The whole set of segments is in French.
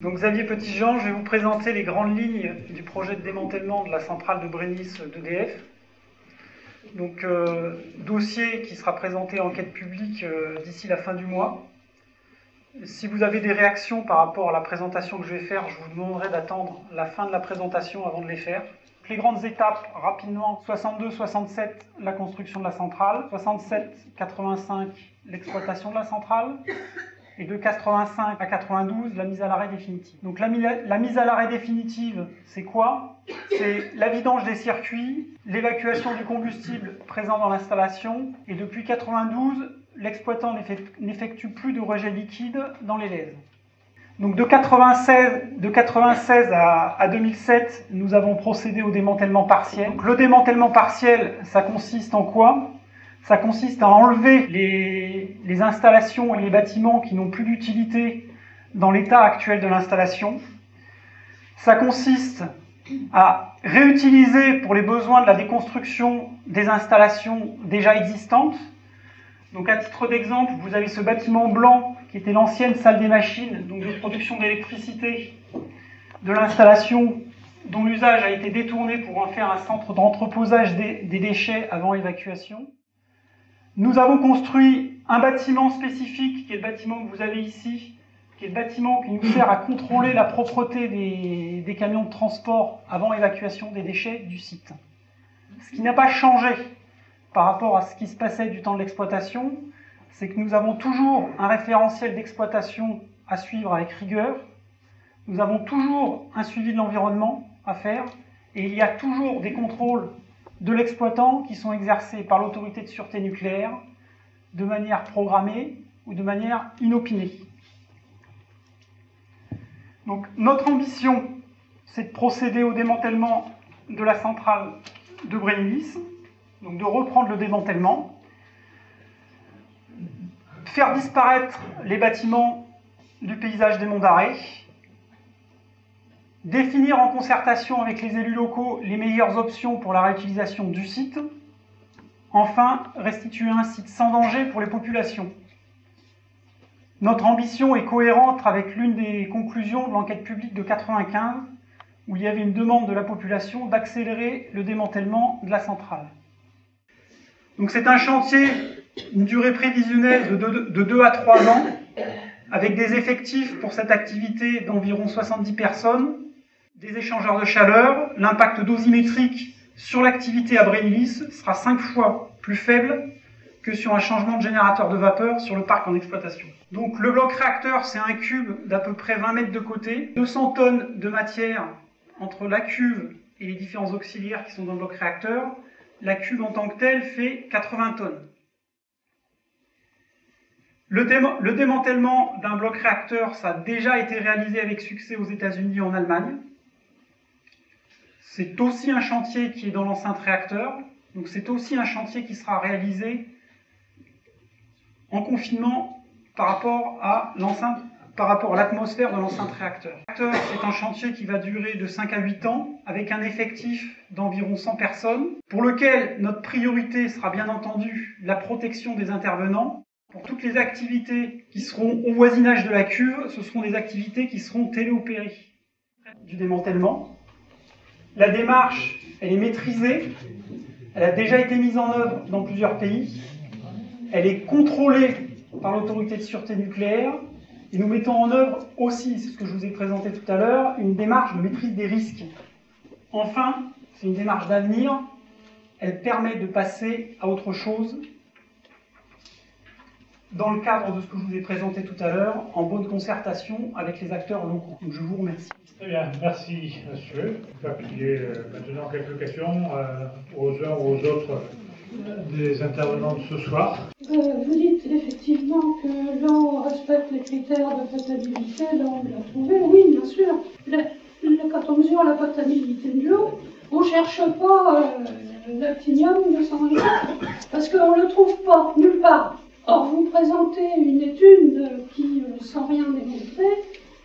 Donc Xavier Petitjean, je vais vous présenter les grandes lignes du projet de démantèlement de la centrale de Brennis d'EDF. Donc dossier qui sera présenté en enquête publique d'ici la fin du mois. Si vous avez des réactions par rapport à la présentation que je vais faire, je vous demanderai d'attendre la fin de la présentation avant de les faire. Les grandes étapes, rapidement, 62-67, la construction de la centrale, 67-85, l'exploitation de la centrale, et de 85 à 92, la mise à l'arrêt définitive. Donc la mise à l'arrêt définitive, c'est quoi? C'est la vidange des circuits, l'évacuation du combustible présent dans l'installation, et depuis 92, l'exploitant n'effectue plus de rejet liquide dans les lèzes. Donc de 96 à 2007, nous avons procédé au démantèlement partiel. Donc, le démantèlement partiel, ça consiste en quoi? Ça consiste à enlever les installations et les bâtiments qui n'ont plus d'utilité dans l'état actuel de l'installation. Ça consiste à réutiliser pour les besoins de la déconstruction des installations déjà existantes. Donc à titre d'exemple, vous avez ce bâtiment blanc qui était l'ancienne salle des machines, donc de production d'électricité de l'installation, dont l'usage a été détourné pour en faire un centre d'entreposage des déchets avant évacuation. Nous avons construit un bâtiment spécifique, qui est le bâtiment que vous avez ici, qui est le bâtiment qui nous sert à contrôler la propreté des camions de transport avant évacuation des déchets du site. Ce qui n'a pas changé par rapport à ce qui se passait du temps de l'exploitation, c'est que nous avons toujours un référentiel d'exploitation à suivre avec rigueur, nous avons toujours un suivi de l'environnement à faire, et il y a toujours des contrôles de l'exploitant qui sont exercés par l'autorité de sûreté nucléaire de manière programmée ou de manière inopinée. Donc notre ambition, c'est de procéder au démantèlement de la centrale de Brennis, donc de reprendre le démantèlement, faire disparaître les bâtiments du paysage des monts d'Arrée, définir en concertation avec les élus locaux les meilleures options pour la réutilisation du site. Enfin, restituer un site sans danger pour les populations. Notre ambition est cohérente avec l'une des conclusions de l'enquête publique de 1995, où il y avait une demande de la population d'accélérer le démantèlement de la centrale. Donc c'est un chantier, une durée prévisionnelle de 2 à 3 ans, avec des effectifs pour cette activité d'environ 70 personnes, des échangeurs de chaleur. L'impact dosimétrique sur l'activité à Brennis sera 5 fois plus faible que sur un changement de générateur de vapeur sur le parc en exploitation. Donc le bloc réacteur, c'est un cube d'à peu près 20 mètres de côté, 200 tonnes de matière entre la cuve et les différents auxiliaires qui sont dans le bloc réacteur. La cuve en tant que telle fait 80 tonnes. Le démantèlement d'un bloc réacteur, ça a déjà été réalisé avec succès aux États-Unis et en Allemagne. C'est aussi un chantier qui est dans l'enceinte réacteur, donc c'est aussi un chantier qui sera réalisé en confinement par rapport à l'atmosphère de l'enceinte réacteur. C'est un chantier qui va durer de 5 à 8 ans, avec un effectif d'environ 100 personnes, pour lequel notre priorité sera bien entendu la protection des intervenants. Pour toutes les activités qui seront au voisinage de la cuve, ce seront des activités qui seront téléopérées. Du démantèlement. La démarche, elle est maîtrisée, elle a déjà été mise en œuvre dans plusieurs pays, elle est contrôlée par l'autorité de sûreté nucléaire, et nous mettons en œuvre aussi, c'est ce que je vous ai présenté tout à l'heure, une démarche de maîtrise des risques. Enfin, c'est une démarche d'avenir, elle permet de passer à autre chose dans le cadre de ce que je vous ai présenté tout à l'heure, en bonne concertation avec les acteurs locaux. Donc je vous remercie. Très bien, merci monsieur. Je vais appuyer maintenant quelques questions aux uns ou aux autres des intervenants de ce soir. Vous dites effectivement que l'on respecte les critères de potabilité, là on l'a trouvé, oui bien sûr. Quand on mesure la potabilité de l'eau, on ne cherche pas l'actinium 224, parce qu'on ne le trouve pas nulle part. Or, vous présentez une étude qui, sans rien démontrer,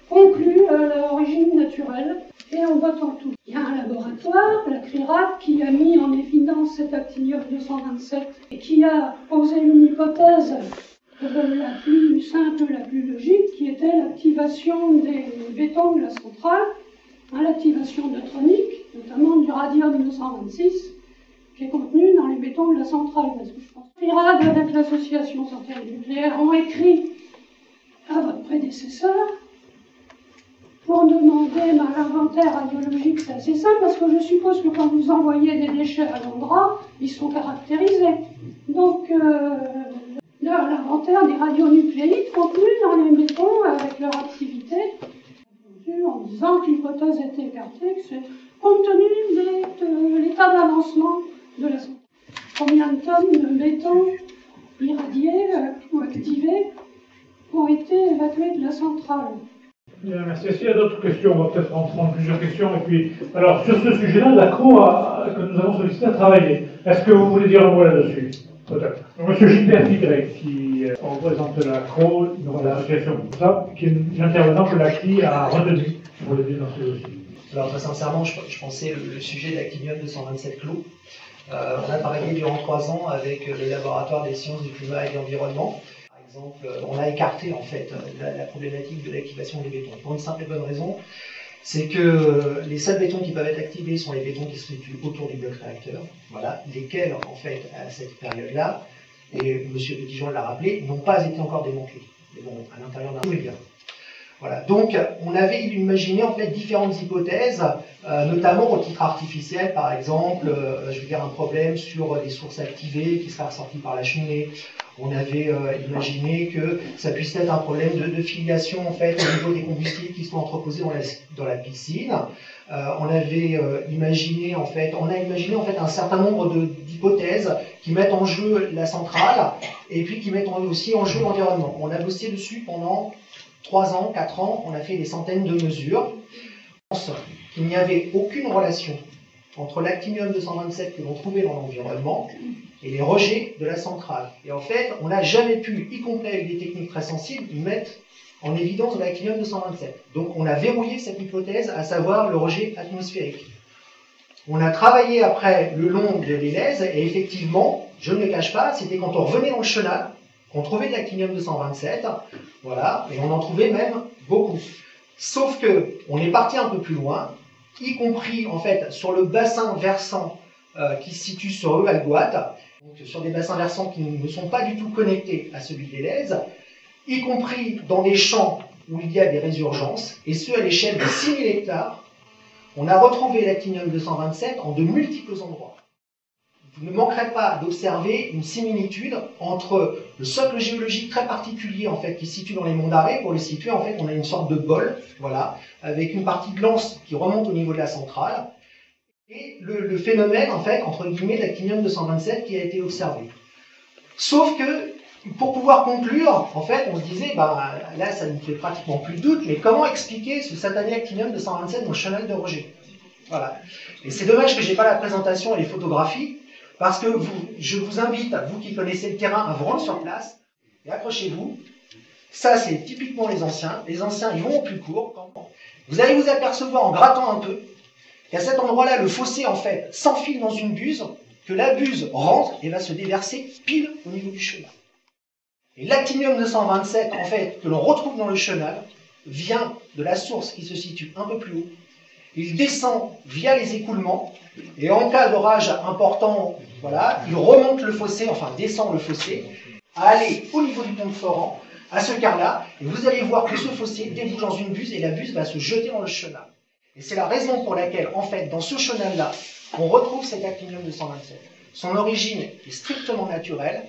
conclut l'origine naturelle, et on vote en tout. Il y a un laboratoire, la CRIRAC, qui a mis en évidence cet actinium 227 et qui a posé une hypothèse la plus simple, la plus logique, qui était l'activation des bétons de la centrale, l'activation neutronique, notamment du radium-226, qui est contenu dans les bétons de la centrale. Parce que je pense que l'IRAD, avec l'association Santé nucléaire, ont écrit à votre prédécesseur pour demander l'inventaire radiologique. C'est assez simple, parce que je suppose que quand vous envoyez des déchets à l'endroit, ils sont caractérisés. Donc, l'inventaire des radionucléides contenus dans les bétons avec leur activité, en disant que l'hypothèse était écartée, que c'est compte tenu de l'état d'avancement de la santé. Combien de tonnes de béton irradiés ou activés ont été évacués de la centrale? Bien, merci. Est-ce qu'il y a d'autres questions? On va peut-être en prendre plusieurs questions. Et puis, alors, sur ce sujet-là, l'ACRO que nous avons sollicité à travailler. Est-ce que vous voulez dire un mot là-dessus? Peut-être. Monsieur Gilbert Tigret, qui représente l'ACRO, l'association pour ça, qui est une intervenante que l'ACRI a retenue pour le dire dans ce dossier. Alors, très sincèrement, je pensais le sujet d'actinium-227 clos. On a travaillé durant 3 ans avec le laboratoire des sciences du climat et de l'environnement. Par exemple, on a écarté en fait la problématique de l'activation des bétons. Pour une simple et bonne raison, c'est que les seuls bétons qui peuvent être activés sont les bétons qui se situent autour du bloc réacteur, voilà, lesquels en fait à cette période-là, et M. Petitjean l'a rappelé, n'ont pas été encore démantelés. Mais bon, à l'intérieur d'un média. Voilà. Donc, on avait imaginé en fait différentes hypothèses, notamment au titre artificiel, par exemple, je veux dire un problème sur des sources activées qui seraient ressorties par la cheminée. On avait imaginé que ça puisse être un problème de filiation en fait au niveau des combustibles qui sont entreposés dans la piscine. On avait imaginé en fait, un certain nombre d'hypothèses qui mettent en jeu la centrale et puis qui mettent aussi en jeu l'environnement. On a bossé dessus pendant 3 ans, 4 ans, on a fait des centaines de mesures. On pense qu'il n'y avait aucune relation entre l'actinium-227 que l'on trouvait dans l'environnement et les rejets de la centrale. Et en fait, on n'a jamais pu, y compris avec des techniques très sensibles, mettre en évidence de l'actinium-227. Donc on a verrouillé cette hypothèse, à savoir le rejet atmosphérique. On a travaillé après le long de l'élèse, et effectivement, je ne le cache pas, c'était quand on revenait dans le chenal, qu'on trouvait de l'actinium-227, voilà, et on en trouvait même beaucoup. Sauf que on est parti un peu plus loin, y compris en fait sur le bassin versant qui se situe sur Evalgoat, donc sur des bassins versants qui ne sont pas du tout connectés à celui de l'Élèze, y compris dans des champs où il y a des résurgences, et ce à l'échelle de 6000 hectares, on a retrouvé l'actinium-227 en de multiples endroits. Vous ne manquerez pas d'observer une similitude entre le socle géologique très particulier en fait, qui se situe dans les monts d'Arrée. Pour le situer, en fait, on a une sorte de bol, voilà, avec une partie de l'anse qui remonte au niveau de la centrale, et le phénomène, en fait, entre guillemets, d'actinium-227 qui a été observé. Sauf que, pour pouvoir conclure, en fait, on se disait, bah, là, ça ne fait pratiquement plus de doute, mais comment expliquer ce satané actinium-227 dans le chenal de Roger? Voilà. Et c'est dommage que je n'ai pas la présentation et les photographies, parce que je vous invite, vous qui connaissez le terrain, à vous rendre sur place, et accrochez-vous. Ça, c'est typiquement les anciens. Les anciens, ils vont au plus court. Vous allez vous apercevoir, en grattant un peu, qu'à cet endroit-là, le fossé, en fait, s'enfile dans une buse, que la buse rentre et va se déverser pile au niveau du chenal. Et l'actinium-227, en fait, que l'on retrouve dans le chenal, vient de la source qui se situe un peu plus haut. Il descend via les écoulements, et en cas d'orage important, voilà, il remonte le fossé, enfin descend le fossé, à aller au niveau du pont de Foran, à ce quart-là, et vous allez voir que ce fossé débouche dans une buse, et la buse va se jeter dans le chenal. Et c'est la raison pour laquelle, en fait, dans ce chenal-là, on retrouve cet actinium-227. Son origine est strictement naturelle,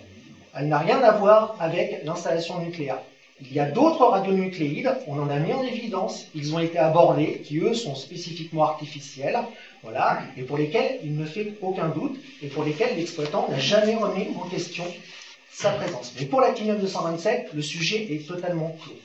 elle n'a rien à voir avec l'installation nucléaire. Il y a d'autres radionucléides, on en a mis en évidence, ils ont été abordés, qui eux sont spécifiquement artificiels, voilà, et pour lesquels il ne fait aucun doute, et pour lesquels l'exploitant n'a jamais remis en question sa présence. Mais pour l'actinium-227, le sujet est totalement clos.